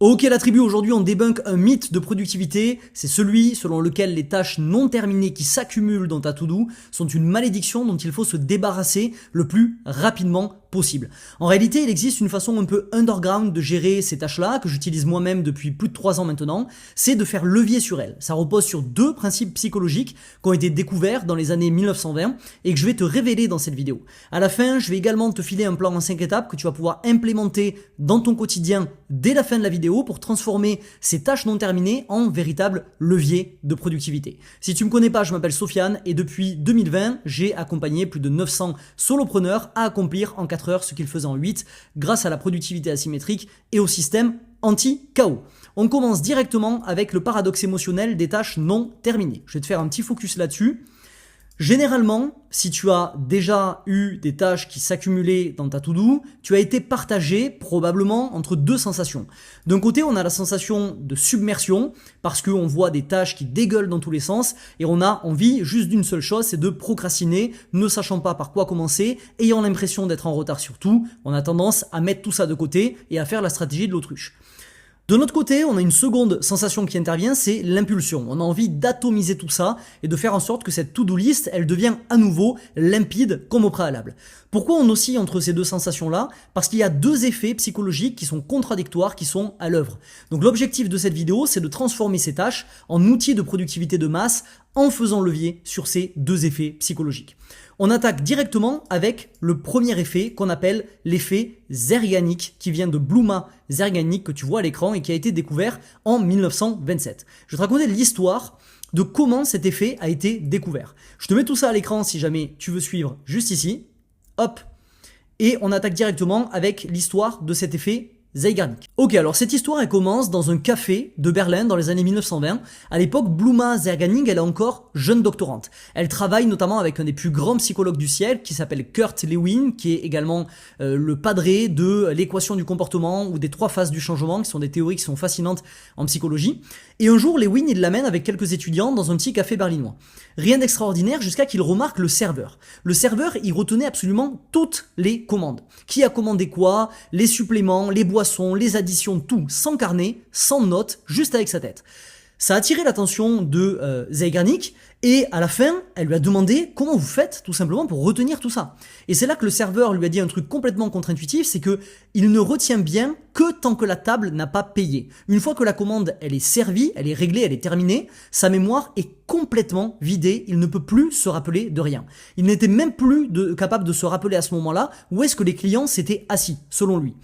Ok la tribu, aujourd'hui on débunk un mythe de productivité, c'est celui selon lequel les tâches non terminées qui s'accumulent dans ta to-do sont une malédiction dont il faut se débarrasser le plus rapidement possible. En réalité, il existe une façon un peu underground de gérer ces tâches-là, que j'utilise moi-même depuis plus de 3 ans maintenant, c'est de faire levier sur elles. Ça repose sur 2 principes psychologiques qui ont été découverts dans les années 1920 et que je vais te révéler dans cette vidéo. À la fin, je vais également te filer un plan en 5 étapes que tu vas pouvoir implémenter dans ton quotidien dès la fin de la vidéo pour transformer ces tâches non terminées en véritable levier de productivité. Si tu me connais pas, je m'appelle Sofiane et depuis 2020, j'ai accompagné plus de 900 solopreneurs à accomplir en 4 heures ce qu'ils faisaient en 8 grâce à la productivité asymétrique et au système anti-chaos. On commence directement avec le paradoxe émotionnel des tâches non terminées. Je vais te faire un petit focus là-dessus. Généralement, si tu as déjà eu des tâches qui s'accumulaient dans ta to-do, tu as été partagé probablement entre 2 sensations. D'un côté, on a la sensation de submersion parce qu'on voit des tâches qui dégueulent dans tous les sens et on a envie juste d'une seule chose, c'est de procrastiner, ne sachant pas par quoi commencer, ayant l'impression d'être en retard sur tout. On a tendance à mettre tout ça de côté et à faire la stratégie de l'autruche. De notre côté, on a une seconde sensation qui intervient, c'est l'impulsion. On a envie d'atomiser tout ça et de faire en sorte que cette to-do list, elle devient à nouveau limpide comme au préalable. Pourquoi on oscille entre ces 2 sensations-là? Parce qu'il y a 2 effets psychologiques qui sont contradictoires, qui sont à l'œuvre. Donc l'objectif de cette vidéo, c'est de transformer ces tâches en outils de productivité de masse en faisant levier sur ces 2 effets psychologiques. On attaque directement avec le premier effet qu'on appelle l'effet Zeigarnik qui vient de Bluma Zeigarnik que tu vois à l'écran et qui a été découvert en 1927. Je vais te raconter l'histoire de comment cet effet a été découvert. Je te mets tout ça à l'écran si jamais tu veux suivre juste ici. Hop. Et on attaque directement avec l'histoire de cet effet Zeigarnik. Ok, alors cette histoire elle commence dans un café de Berlin dans les années 1920. À l'époque, Bluma Zeigarnik, elle est encore jeune doctorante. Elle travaille notamment avec un des plus grands psychologues du siècle qui s'appelle Kurt Lewin, qui est également le padré de l'équation du comportement ou des 3 phases du changement, qui sont des théories qui sont fascinantes en psychologie. Et un jour, Lewin, il l'amène avec quelques étudiants dans un petit café berlinois. Rien d'extraordinaire jusqu'à qu'il remarque le serveur. Le serveur, il retenait absolument toutes les commandes. Qui a commandé quoi, les suppléments, les boissons, les additions, tout, sans carnet, sans notes, juste avec sa tête. Ça a attiré l'attention de Zeigarnik et à la fin, elle lui a demandé comment vous faites tout simplement pour retenir tout ça. Et c'est là que le serveur lui a dit un truc complètement contre-intuitif, c'est que il ne retient bien que tant que la table n'a pas payé. Une fois que la commande elle est servie, elle est réglée, elle est terminée, sa mémoire est complètement vidée, il ne peut plus se rappeler de rien. Il n'était même plus capable de se rappeler à ce moment-là où est-ce que les clients s'étaient assis, selon lui.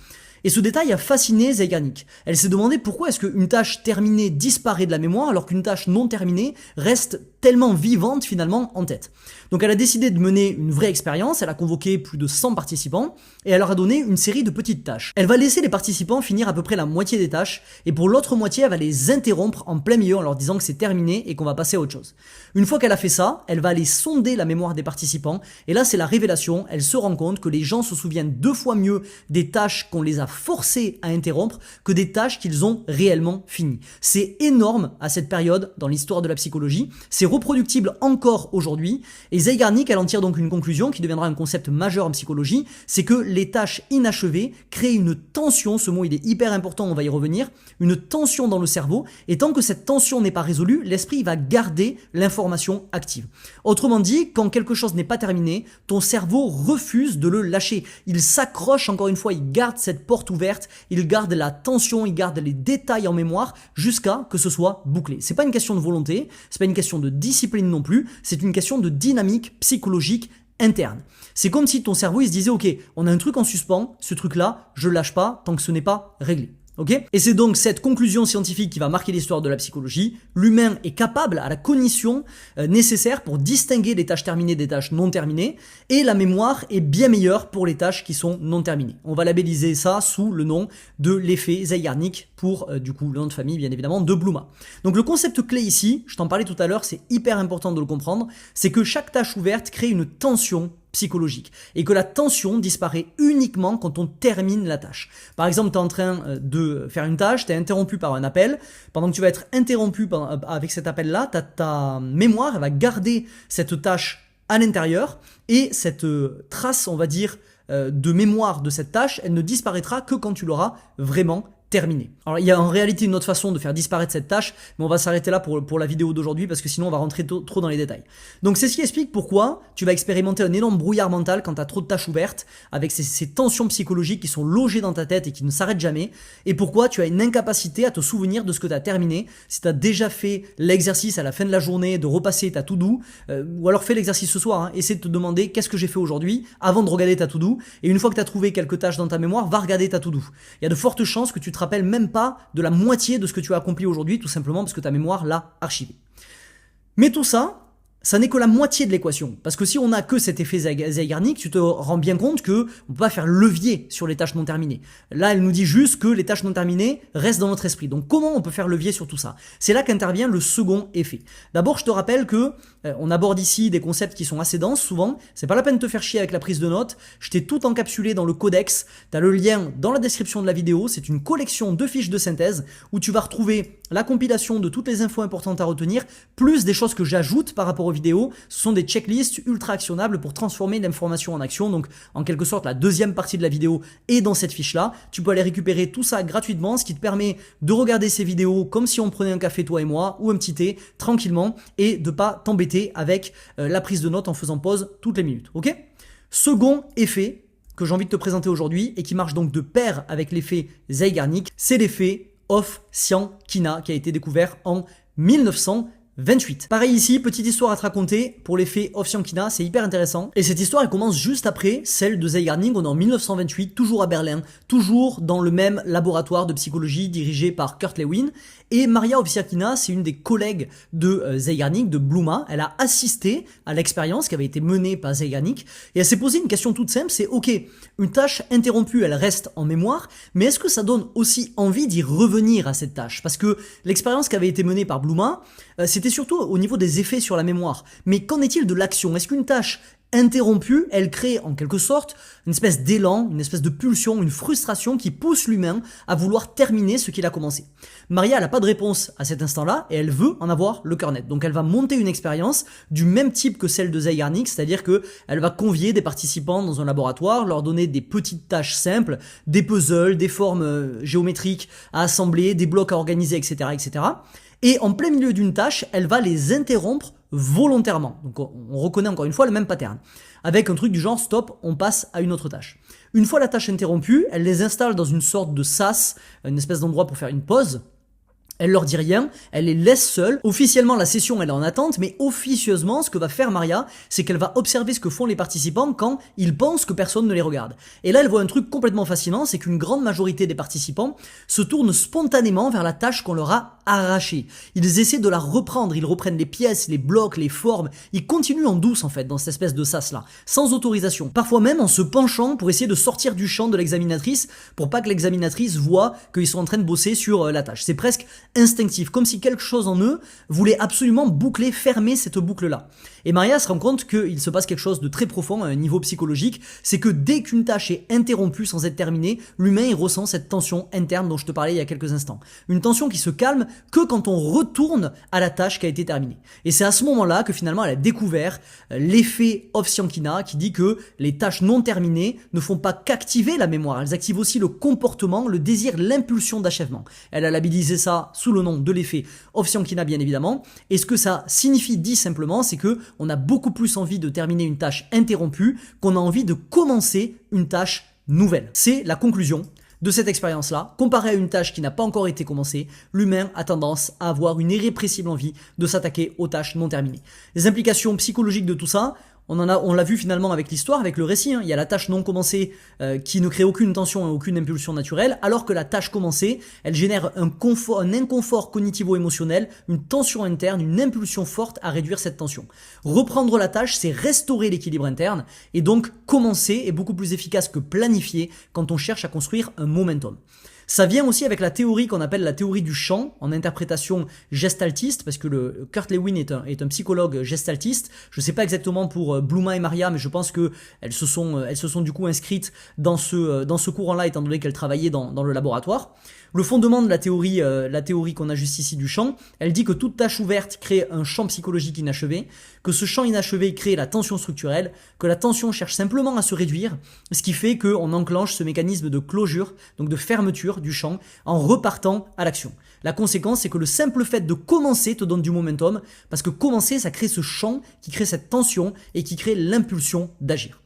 Et ce détail a fasciné Zeigarnik. Elle s'est demandé pourquoi est-ce qu'une tâche terminée disparaît de la mémoire alors qu'une tâche non terminée reste tellement vivante finalement en tête. Donc elle a décidé de mener une vraie expérience, elle a convoqué plus de 100 participants et elle leur a donné une série de petites tâches. Elle va laisser les participants finir à peu près la moitié des tâches et pour l'autre moitié elle va les interrompre en plein milieu en leur disant que c'est terminé et qu'on va passer à autre chose. Une fois qu'elle a fait ça, elle va aller sonder la mémoire des participants et là c'est la révélation, elle se rend compte que les gens se souviennent 2 fois mieux des tâches qu'on les a forcés à interrompre que des tâches qu'ils ont réellement finies. C'est énorme à cette période dans l'histoire de la psychologie, c'est reproductible encore aujourd'hui et Zeigarnik elle en tire donc une conclusion qui deviendra un concept majeur en psychologie, c'est que les tâches inachevées créent une tension, ce mot il est hyper important, on va y revenir, une tension dans le cerveau et tant que cette tension n'est pas résolue, l'esprit va garder l'information active. Autrement dit, quand quelque chose n'est pas terminé, ton cerveau refuse de le lâcher, il s'accroche encore une fois, il garde cette porte ouverte, il garde la tension, il garde les détails en mémoire jusqu'à que ce soit bouclé. C'est pas une question de volonté, c'est pas une question de discipline non plus, c'est une question de dynamique psychologique interne. C'est comme si ton cerveau il se disait ok, on a un truc en suspens, ce truc là, je le lâche pas tant que ce n'est pas réglé. Okay, et c'est donc cette conclusion scientifique qui va marquer l'histoire de la psychologie. L'humain est capable à la cognition nécessaire pour distinguer les tâches terminées des tâches non terminées et la mémoire est bien meilleure pour les tâches qui sont non terminées. On va labelliser ça sous le nom de l'effet Zeigarnik pour du coup le nom de famille bien évidemment de Bluma. Donc le concept clé ici, je t'en parlais tout à l'heure, c'est hyper important de le comprendre, c'est que chaque tâche ouverte crée une tension psychologique et que la tension disparaît uniquement quand on termine la tâche. Par exemple, tu es en train de faire une tâche, tu es interrompu par un appel. Pendant que tu vas être interrompu avec cet appel-là, ta mémoire elle va garder cette tâche à l'intérieur et cette trace, on va dire, de mémoire de cette tâche, elle ne disparaîtra que quand tu l'auras vraiment terminée. Alors il y a en réalité une autre façon de faire disparaître cette tâche, mais on va s'arrêter là pour la vidéo d'aujourd'hui parce que sinon on va rentrer trop dans les détails. Donc c'est ce qui explique pourquoi tu vas expérimenter un énorme brouillard mental quand tu as trop de tâches ouvertes, avec ces tensions psychologiques qui sont logées dans ta tête et qui ne s'arrêtent jamais, et pourquoi tu as une incapacité à te souvenir de ce que tu as terminé, si tu as déjà fait l'exercice à la fin de la journée de repasser ta to-do, ou alors fais l'exercice ce soir, essaie de te demander qu'est-ce que j'ai fait aujourd'hui avant de regarder ta to-do, et une fois que tu as trouvé quelques tâches dans ta mémoire, va regarder ta to-do. Il y a de fortes chances que tu te rappelles même pas de la moitié de ce que tu as accompli aujourd'hui, tout simplement parce que ta mémoire l'a archivé. Mais tout ça, ça n'est que la moitié de l'équation. Parce que si on n'a que cet effet Zeigarnik, tu te rends bien compte que on peut pas faire levier sur les tâches non terminées. Là, elle nous dit juste que les tâches non terminées restent dans notre esprit. Donc comment on peut faire levier sur tout ça? C'est là qu'intervient le second effet. D'abord, je te rappelle que on aborde ici des concepts qui sont assez denses souvent. C'est pas la peine de te faire chier avec la prise de notes. Je t'ai tout encapsulé dans le codex. Tu as le lien dans la description de la vidéo. C'est une collection de fiches de synthèse où tu vas retrouver la compilation de toutes les infos importantes à retenir, plus des choses que j'ajoute par rapport aux vidéos. Ce sont des checklists ultra actionnables pour transformer l'information en action. Donc, en quelque sorte, la deuxième partie de la vidéo est dans cette fiche-là. Tu peux aller récupérer tout ça gratuitement, ce qui te permet de regarder ces vidéos comme si on prenait un café, toi et moi, ou un petit thé, tranquillement, et de pas t'embêter avec la prise de notes en faisant pause toutes les minutes. Ok ? Second effet que j'ai envie de te présenter aujourd'hui, et qui marche donc de pair avec l'effet Zeigarnik, c'est l'effet Ovsiankina qui a été découvert en 1928. Pareil ici, petite histoire à te raconter pour l'effet Ovsiankina, c'est hyper intéressant. Et cette histoire elle commence juste après celle de Zeigarnik, on est en 1928, toujours à Berlin, toujours dans le même laboratoire de psychologie dirigé par Kurt Lewin. Et Maria Ovsiankina, c'est une des collègues de Zeigarnik, de Bluma. Elle a assisté à l'expérience qui avait été menée par Zeigarnik et elle s'est posé une question toute simple, c'est ok, une tâche interrompue, elle reste en mémoire, mais est-ce que ça donne aussi envie d'y revenir à cette tâche? Parce que l'expérience qui avait été menée par Bluma, c'était surtout au niveau des effets sur la mémoire. Mais qu'en est-il de l'action? Est-ce qu'une tâche interrompue, elle crée en quelque sorte une espèce d'élan, une espèce de pulsion, une frustration qui pousse l'humain à vouloir terminer ce qu'il a commencé. Maria, elle n'a pas de réponse à cet instant-là et elle veut en avoir le cœur net. Donc elle va monter une expérience du même type que celle de Zeigarnik, c'est-à-dire que elle va convier des participants dans un laboratoire, leur donner des petites tâches simples, des puzzles, des formes géométriques à assembler, des blocs à organiser, etc., etc. Et en plein milieu d'une tâche, elle va les interrompre volontairement. Donc on reconnaît encore une fois le même pattern. Avec un truc du genre stop, on passe à une autre tâche. Une fois la tâche interrompue, elle les installe dans une sorte de sas, une espèce d'endroit pour faire une pause. Elle leur dit rien, elle les laisse seuls. Officiellement, la session, elle est en attente, mais officieusement, ce que va faire Maria, c'est qu'elle va observer ce que font les participants quand ils pensent que personne ne les regarde. Et là, elle voit un truc complètement fascinant, c'est qu'une grande majorité des participants se tournent spontanément vers la tâche qu'on leur a arrachée. Ils essaient de la reprendre, ils reprennent les pièces, les blocs, les formes, ils continuent en douce en fait, dans cette espèce de sas-là, sans autorisation. Parfois même en se penchant pour essayer de sortir du champ de l'examinatrice, pour pas que l'examinatrice voit qu'ils sont en train de bosser sur la tâche. C'est presque instinctif, comme si quelque chose en eux voulait absolument boucler, fermer cette boucle-là. Et Maria se rend compte qu'il se passe quelque chose de très profond à un niveau psychologique, c'est que dès qu'une tâche est interrompue sans être terminée, l'humain il ressent cette tension interne dont je te parlais il y a quelques instants. Une tension qui se calme que quand on retourne à la tâche qui a été terminée. Et c'est à ce moment-là que finalement elle a découvert l'effet Ovsiankina qui dit que les tâches non terminées ne font pas qu'activer la mémoire, elles activent aussi le comportement, le désir, l'impulsion d'achèvement. Elle a labellisé ça sous le nom de l'effet Ovsiankina bien évidemment. Et ce que ça signifie dit simplement, c'est que on a beaucoup plus envie de terminer une tâche interrompue qu'on a envie de commencer une tâche nouvelle. C'est la conclusion de cette expérience-là. Comparé à une tâche qui n'a pas encore été commencée, l'humain a tendance à avoir une irrépressible envie de s'attaquer aux tâches non terminées. Les implications psychologiques de tout ça, on l'a vu finalement avec l'histoire, avec le récit. Il y a la tâche non commencée qui ne crée aucune tension et aucune impulsion naturelle, alors que la tâche commencée, elle génère un inconfort cognitivo-émotionnel, une tension interne, une impulsion forte à réduire cette tension. Reprendre la tâche, c'est restaurer l'équilibre interne, et donc commencer est beaucoup plus efficace que planifier quand on cherche à construire un momentum. Ça vient aussi avec la théorie qu'on appelle la théorie du champ, en interprétation gestaltiste, parce que Kurt Lewin est un psychologue gestaltiste. Je ne sais pas exactement pour Bluma et Maria, mais je pense que elles se sont du coup inscrites dans ce courant-là, étant donné qu'elles travaillaient dans le laboratoire. Le fondement de la théorie qu'on a juste ici du champ, elle dit que toute tâche ouverte crée un champ psychologique inachevé, que ce champ inachevé crée la tension structurelle, que la tension cherche simplement à se réduire, ce qui fait qu'on enclenche ce mécanisme de closure, donc de fermeture du champ, en repartant à l'action. La conséquence, c'est que le simple fait de commencer te donne du momentum, parce que commencer, ça crée ce champ qui crée cette tension et qui crée l'impulsion d'agir.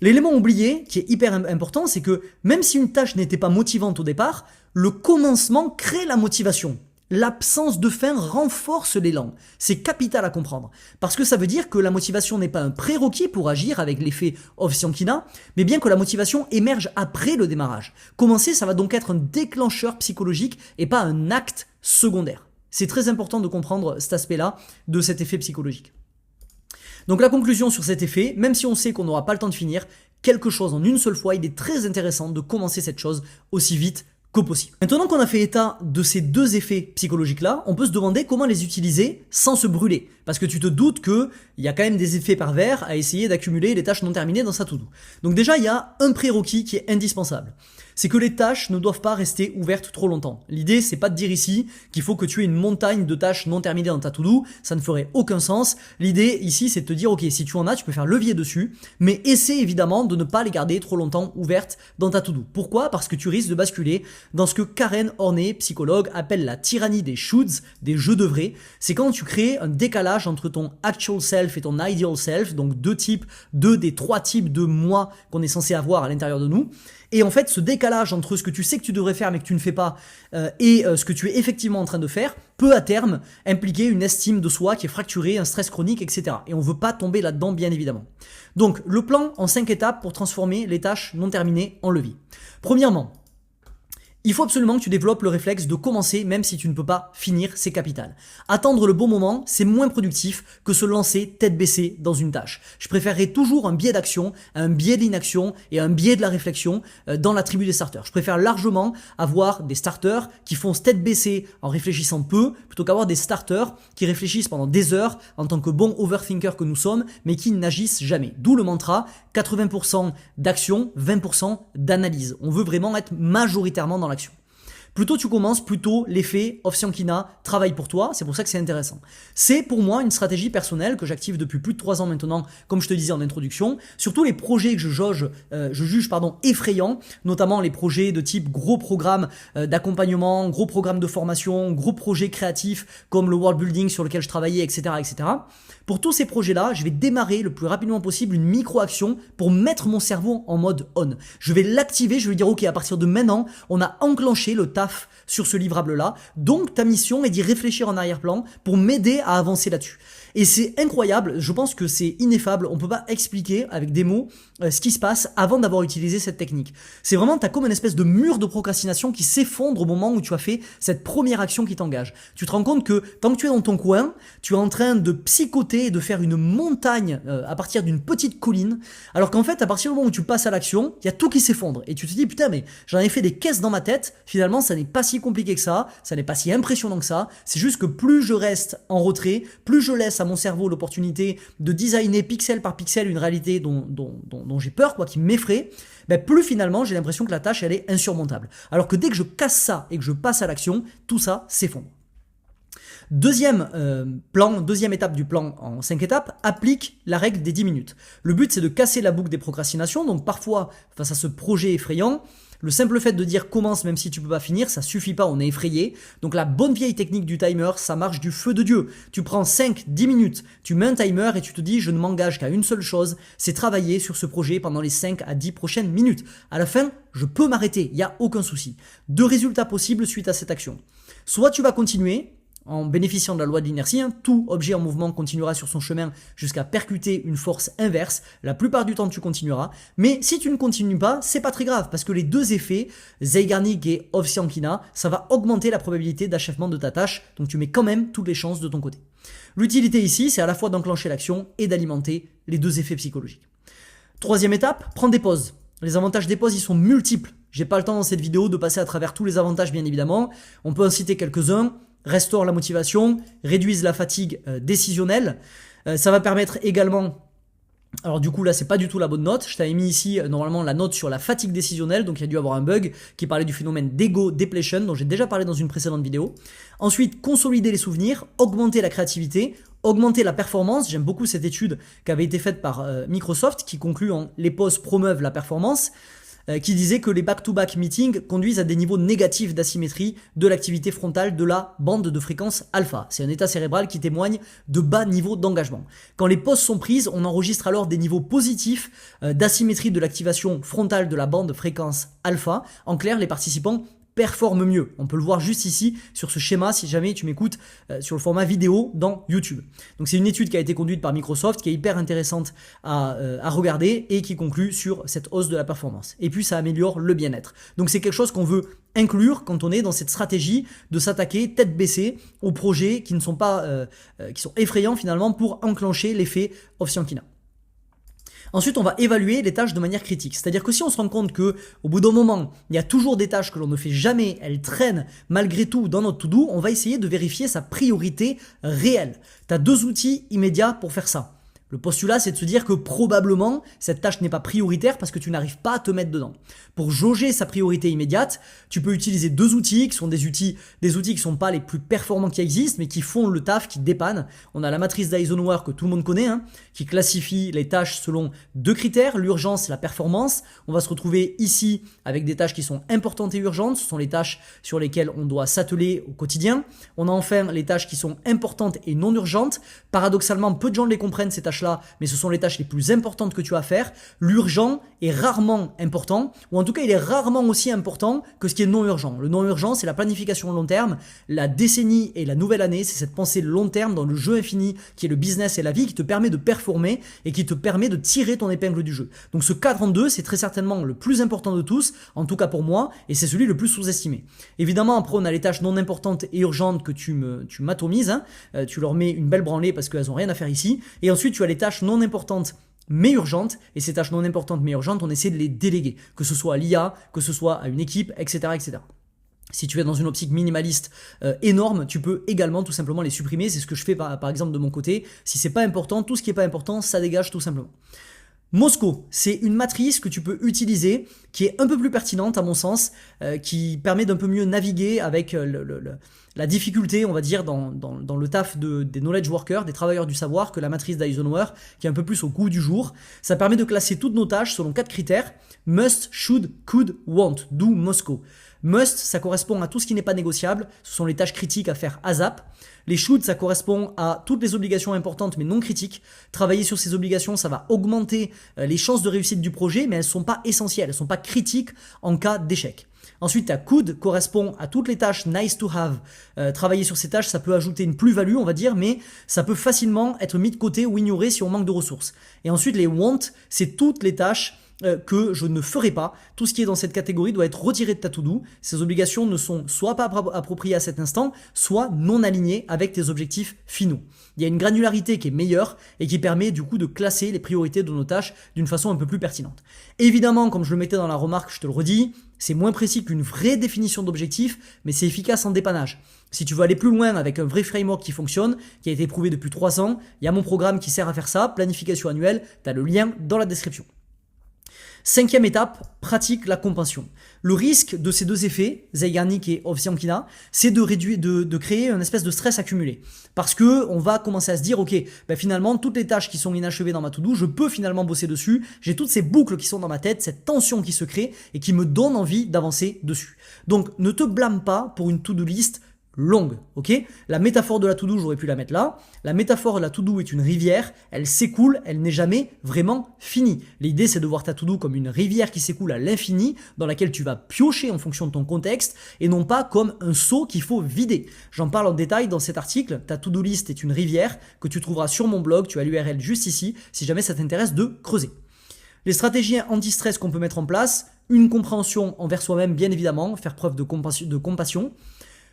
L'élément oublié, qui est hyper important, c'est que même si une tâche n'était pas motivante au départ, le commencement crée la motivation. L'absence de fin renforce l'élan. C'est capital à comprendre. Parce que ça veut dire que la motivation n'est pas un prérequis pour agir avec l'effet Ovsiankina, mais bien que la motivation émerge après le démarrage. Commencer, ça va donc être un déclencheur psychologique et pas un acte secondaire. C'est très important de comprendre cet aspect-là de cet effet psychologique. Donc la conclusion sur cet effet, même si on sait qu'on n'aura pas le temps de finir, quelque chose en une seule fois, il est très intéressant de commencer cette chose aussi vite que possible. Maintenant qu'on a fait état de ces deux effets psychologiques-là, on peut se demander comment les utiliser sans se brûler. Parce que tu te doutes qu'il y a quand même des effets pervers à essayer d'accumuler les tâches non terminées dans sa to-do. Donc déjà, il y a un prérequis qui est indispensable. C'est que les tâches ne doivent pas rester ouvertes trop longtemps. L'idée, c'est pas de dire ici qu'il faut que tu aies une montagne de tâches non terminées dans ta to-do, ça ne ferait aucun sens. L'idée ici, c'est de te dire, ok, si tu en as, tu peux faire levier dessus, mais essaie évidemment de ne pas les garder trop longtemps ouvertes dans ta to-do. Pourquoi ? Parce que tu risques de basculer dans ce que Karen Horney, psychologue, appelle la tyrannie des shoulds, des jeux de vrai. C'est quand tu crées un décalage entre ton actual self et ton ideal self, donc deux des trois types de moi qu'on est censé avoir à l'intérieur de nous. Et en fait, ce décalage entre ce que tu sais que tu devrais faire mais que tu ne fais pas et ce que tu es effectivement en train de faire peut à terme impliquer une estime de soi qui est fracturée, un stress chronique, etc. Et on ne veut pas tomber là-dedans, bien évidemment. Donc, le plan en 5 étapes pour transformer les tâches non terminées en levier. Premièrement, il faut absolument que tu développes le réflexe de commencer même si tu ne peux pas finir, c'est capital. Attendre le bon moment, c'est moins productif que se lancer tête baissée dans une tâche. Je préférerais toujours un biais d'action, un biais d'inaction et un biais de la réflexion dans la tribu des starters. Je préfère largement avoir des starters qui font tête baissée en réfléchissant peu plutôt qu'avoir des starters qui réfléchissent pendant des heures en tant que bons overthinkers que nous sommes mais qui n'agissent jamais. D'où le mantra 80% d'action, 20% d'analyse. On veut vraiment être majoritairement dans l'action. Plus tôt tu commences, plus tôt l'effet Ovsiankina travaille pour toi, c'est pour ça que c'est intéressant. C'est pour moi une stratégie personnelle que j'active depuis plus de 3 ans maintenant, comme je te disais en introduction. Surtout les projets que je juge effrayants, notamment les projets de type gros programme d'accompagnement, gros programme de formation, gros projets créatifs comme le world building sur lequel je travaillais, etc., etc. Pour tous ces projets-là, je vais démarrer le plus rapidement possible une micro-action pour mettre mon cerveau en mode on. Je vais l'activer, je vais dire ok, à partir de maintenant, on a enclenché le taf sur ce livrable-là. Donc ta mission est d'y réfléchir en arrière-plan pour m'aider à avancer là-dessus. Et c'est incroyable, je pense que c'est ineffable, on peut pas expliquer avec des mots ce qui se passe avant d'avoir utilisé cette technique. C'est vraiment, t'as comme une espèce de mur de procrastination qui s'effondre au moment où tu as fait cette première action qui t'engage. Tu te rends compte que tant que tu es dans ton coin, tu es en train de psychoter et de faire une montagne à partir d'une petite colline, alors qu'en fait, à partir du moment où tu passes à l'action, il y a tout qui s'effondre. Et tu te dis, putain, mais j'en ai fait des caisses dans ma tête, finalement, ça n'est pas si compliqué que ça n'est pas si impressionnant que ça, c'est juste que plus je reste en retrait, plus je laisse à mon cerveau l'opportunité de designer pixel par pixel une réalité dont j'ai peur, qui m'effraie, plus finalement j'ai l'impression que la tâche elle est insurmontable. Alors que dès que je casse ça et que je passe à l'action, tout ça s'effondre. Deuxième étape du plan en 5 étapes, applique la règle des 10 minutes. Le but c'est de casser la boucle des procrastinations, donc parfois face à ce projet effrayant, le simple fait de dire commence même si tu peux pas finir, ça suffit pas, on est effrayé. Donc la bonne vieille technique du timer, ça marche du feu de Dieu. Tu prends 5-10 minutes, tu mets un timer et tu te dis je ne m'engage qu'à une seule chose, c'est travailler sur ce projet pendant les 5 à 10 prochaines minutes. À la fin, je peux m'arrêter, il n'y a aucun souci. 2 résultats possibles suite à cette action. Soit tu vas continuer, en bénéficiant de la loi de l'inertie, tout objet en mouvement continuera sur son chemin jusqu'à percuter une force inverse. La plupart du temps, tu continueras. Mais si tu ne continues pas, c'est pas très grave parce que les deux effets, Zeigarnik et Ovsiankina, ça va augmenter la probabilité d'achèvement de ta tâche. Donc tu mets quand même toutes les chances de ton côté. L'utilité ici, c'est à la fois d'enclencher l'action et d'alimenter les deux effets psychologiques. Troisième étape, prends des pauses. Les avantages des pauses, ils sont multiples. J'ai pas le temps dans cette vidéo de passer à travers tous les avantages, bien évidemment. On peut en citer quelques-uns. Restaure la motivation, réduise la fatigue décisionnelle. Ça va permettre également Alors du coup là c'est pas du tout la bonne note, je t'avais mis ici normalement la note sur la fatigue décisionnelle, donc il y a dû avoir un bug qui parlait du phénomène d'ego depletion dont j'ai déjà parlé dans une précédente vidéo. Ensuite, consolider les souvenirs, augmenter la créativité, augmenter la performance. J'aime beaucoup cette étude qui avait été faite par Microsoft qui conclut en les pauses promeuvent la performance, qui disait que les back-to-back meetings conduisent à des niveaux négatifs d'asymétrie de l'activité frontale de la bande de fréquence alpha. C'est un état cérébral qui témoigne de bas niveaux d'engagement. Quand les pauses sont prises, on enregistre alors des niveaux positifs d'asymétrie de l'activation frontale de la bande de fréquence alpha. En clair, les participants performe mieux. On peut le voir juste ici sur ce schéma si jamais tu m'écoutes sur le format vidéo dans YouTube. Donc c'est une étude qui a été conduite par Microsoft qui est hyper intéressante à regarder et qui conclut sur cette hausse de la performance. Et puis ça améliore le bien-être. Donc c'est quelque chose qu'on veut inclure quand on est dans cette stratégie de s'attaquer tête baissée aux projets qui ne sont pas qui sont effrayants finalement pour enclencher l'effet Ovsiankina. Ensuite, on va évaluer les tâches de manière critique. C'est-à-dire que si on se rend compte que, au bout d'un moment, il y a toujours des tâches que l'on ne fait jamais, elles traînent malgré tout dans notre to-do, on va essayer de vérifier sa priorité réelle. Tu as 2 outils immédiats pour faire ça. Le postulat, c'est de se dire que probablement, cette tâche n'est pas prioritaire parce que tu n'arrives pas à te mettre dedans. Pour jauger sa priorité immédiate, tu peux utiliser 2 outils qui sont des outils qui sont pas les plus performants qui existent, mais qui font le taf, qui dépannent. On a la matrice d'Eisenhower que tout le monde connaît, qui classifie les tâches selon 2 critères, l'urgence et la performance. On va se retrouver ici avec des tâches qui sont importantes et urgentes. Ce sont les tâches sur lesquelles on doit s'atteler au quotidien. On a enfin les tâches qui sont importantes et non urgentes. Paradoxalement, peu de gens les comprennent, ces tâches-là, mais ce sont les tâches les plus importantes que tu as à faire. L'urgent est rarement important, ou en tout cas il est rarement aussi important que ce qui est non urgent. Le non urgent, c'est la planification long terme. La décennie et la nouvelle année, c'est cette pensée long terme dans le jeu infini qui est le business et la vie, qui te permet de performer et qui te permet de tirer ton épingle du jeu. Donc ce cadre en 2, c'est très certainement le plus important de tous, en tout cas pour moi, et c'est celui le plus sous-estimé. Évidemment, après on a les tâches non importantes et urgentes que tu m'atomises, tu leur mets une belle branlée parce qu'elles n'ont rien à faire ici, et ensuite tu as les tâches non importantes mais urgentes, et ces tâches non importantes mais urgentes, on essaie de les déléguer, que ce soit à l'IA, que ce soit à une équipe, etc. etc. Si tu es dans une optique minimaliste énorme, tu peux également tout simplement les supprimer. C'est ce que je fais par exemple de mon côté. Si c'est pas important, tout ce qui est pas important, ça dégage tout simplement. Mosco, c'est une matrice que tu peux utiliser, qui est un peu plus pertinente à mon sens, qui permet d'un peu mieux naviguer avec la difficulté, on va dire, dans le taf des knowledge workers, des travailleurs du savoir, que la matrice d'Eisenhower, qui est un peu plus au goût du jour. Ça permet de classer toutes nos tâches selon 4 critères: must, should, could, want, d'où Mosco. Must, ça correspond à tout ce qui n'est pas négociable, ce sont les tâches critiques à faire ASAP. Les should, ça correspond à toutes les obligations importantes mais non critiques. Travailler sur ces obligations, ça va augmenter les chances de réussite du projet, mais elles ne sont pas essentielles, elles ne sont pas critiques en cas d'échec. Ensuite, ta could correspond à toutes les tâches nice to have. Travailler sur ces tâches, ça peut ajouter une plus-value, on va dire, mais ça peut facilement être mis de côté ou ignoré si on manque de ressources. Et ensuite, les want, c'est toutes les tâches que je ne ferai pas. Tout ce qui est dans cette catégorie doit être retiré de ta to-do. Ces obligations ne sont soit pas appropriées à cet instant, soit non alignées avec tes objectifs finaux. Il y a une granularité qui est meilleure et qui permet du coup de classer les priorités de nos tâches d'une façon un peu plus pertinente. Évidemment, comme je le mettais dans la remarque, je te le redis, c'est moins précis qu'une vraie définition d'objectif, mais c'est efficace en dépannage. Si tu veux aller plus loin avec un vrai framework qui fonctionne, qui a été prouvé depuis 3 ans, il y a mon programme qui sert à faire ça, planification annuelle, tu as le lien dans la description. 5e étape, pratique la compassion. Le risque de ces 2 effets, Zeigarnik et Ovsiankina, c'est de créer une espèce de stress accumulé. Parce que on va commencer à se dire, ok, finalement, toutes les tâches qui sont inachevées dans ma to-do, je peux finalement bosser dessus. J'ai toutes ces boucles qui sont dans ma tête, cette tension qui se crée et qui me donne envie d'avancer dessus. Donc, ne te blâme pas pour une to-do list longue, ok? La métaphore de la to-do, j'aurais pu la mettre là. La métaphore de la to-do est une rivière, elle s'écoule, elle n'est jamais vraiment finie. L'idée, c'est de voir ta to-do comme une rivière qui s'écoule à l'infini, dans laquelle tu vas piocher en fonction de ton contexte, et non pas comme un seau qu'il faut vider. J'en parle en détail dans cet article. Ta to-do list est une rivière que tu trouveras sur mon blog, tu as l'URL juste ici, si jamais ça t'intéresse de creuser. Les stratégies anti-stress qu'on peut mettre en place, une compréhension envers soi-même, bien évidemment, faire preuve de compassion.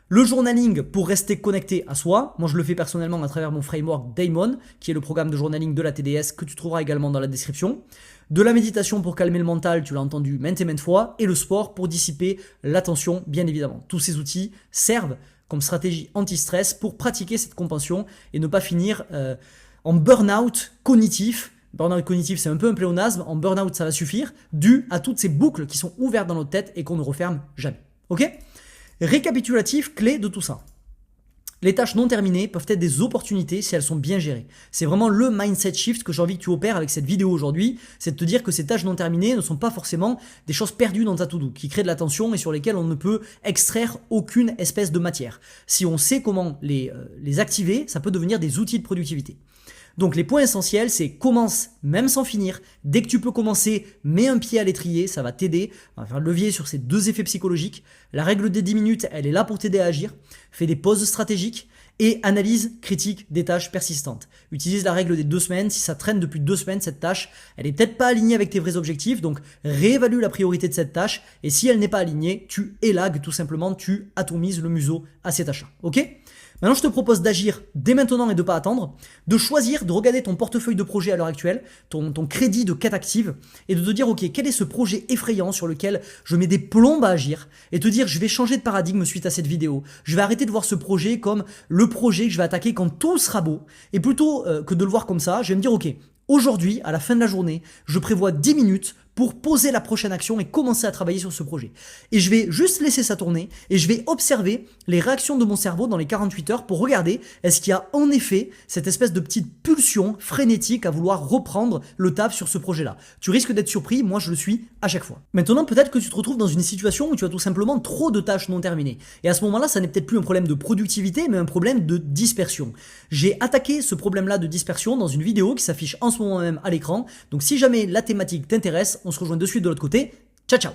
Le journaling pour rester connecté à soi, moi je le fais personnellement à travers mon framework Daemon, qui est le programme de journaling de la TDS que tu trouveras également dans la description. De la méditation pour calmer le mental, tu l'as entendu maintes et maintes fois, et le sport pour dissiper la tension, bien évidemment. Tous ces outils servent comme stratégie anti-stress pour pratiquer cette compassion et ne pas finir en burn-out cognitif Burnout cognitif, c'est un peu un pléonasme. En burnout, ça va suffire, dû à toutes ces boucles qui sont ouvertes dans notre tête et qu'on ne referme jamais. Ok ? Récapitulatif, clé de tout ça. Les tâches non terminées peuvent être des opportunités si elles sont bien gérées. C'est vraiment le mindset shift que j'ai envie que tu opères avec cette vidéo aujourd'hui, c'est de te dire que ces tâches non terminées ne sont pas forcément des choses perdues dans ta to-do, qui créent de la tension et sur lesquelles on ne peut extraire aucune espèce de matière. Si on sait comment les activer, ça peut devenir des outils de productivité. Donc les points essentiels, c'est commence même sans finir. Dès que tu peux commencer, mets un pied à l'étrier, ça va t'aider. On va faire le levier sur ces deux effets psychologiques. La règle des 10 minutes, elle est là pour t'aider à agir. Fais des pauses stratégiques et analyse critique des tâches persistantes. Utilise la règle des 2 semaines. Si ça traîne depuis 2 semaines, cette tâche, elle est peut-être pas alignée avec tes vrais objectifs. Donc réévalue la priorité de cette tâche. Et si elle n'est pas alignée, tu élagues tout simplement, tu atomises le museau à ces tâches-là. Ok ? Maintenant, je te propose d'agir dès maintenant et de ne pas attendre, de choisir, de regarder ton portefeuille de projet à l'heure actuelle, ton crédit de quête active, et de te dire, ok, quel est ce projet effrayant sur lequel je mets des plombes à agir, et te dire, je vais changer de paradigme suite à cette vidéo. Je vais arrêter de voir ce projet comme le projet que je vais attaquer quand tout sera beau, et plutôt que de le voir comme ça, je vais me dire, ok, aujourd'hui, à la fin de la journée, je prévois 10 minutes pour poser la prochaine action et commencer à travailler sur ce projet. Et je vais juste laisser ça tourner et je vais observer les réactions de mon cerveau dans les 48 heures pour regarder est-ce qu'il y a en effet cette espèce de petite pulsion frénétique à vouloir reprendre le taf sur ce projet-là. Tu risques d'être surpris, moi je le suis à chaque fois. Maintenant, peut-être que tu te retrouves dans une situation où tu as tout simplement trop de tâches non terminées. Et à ce moment-là, ça n'est peut-être plus un problème de productivité, mais un problème de dispersion. J'ai attaqué ce problème-là de dispersion dans une vidéo qui s'affiche en ce moment même à l'écran. Donc si jamais la thématique t'intéresse, on se rejoint de suite de l'autre côté. Ciao ciao.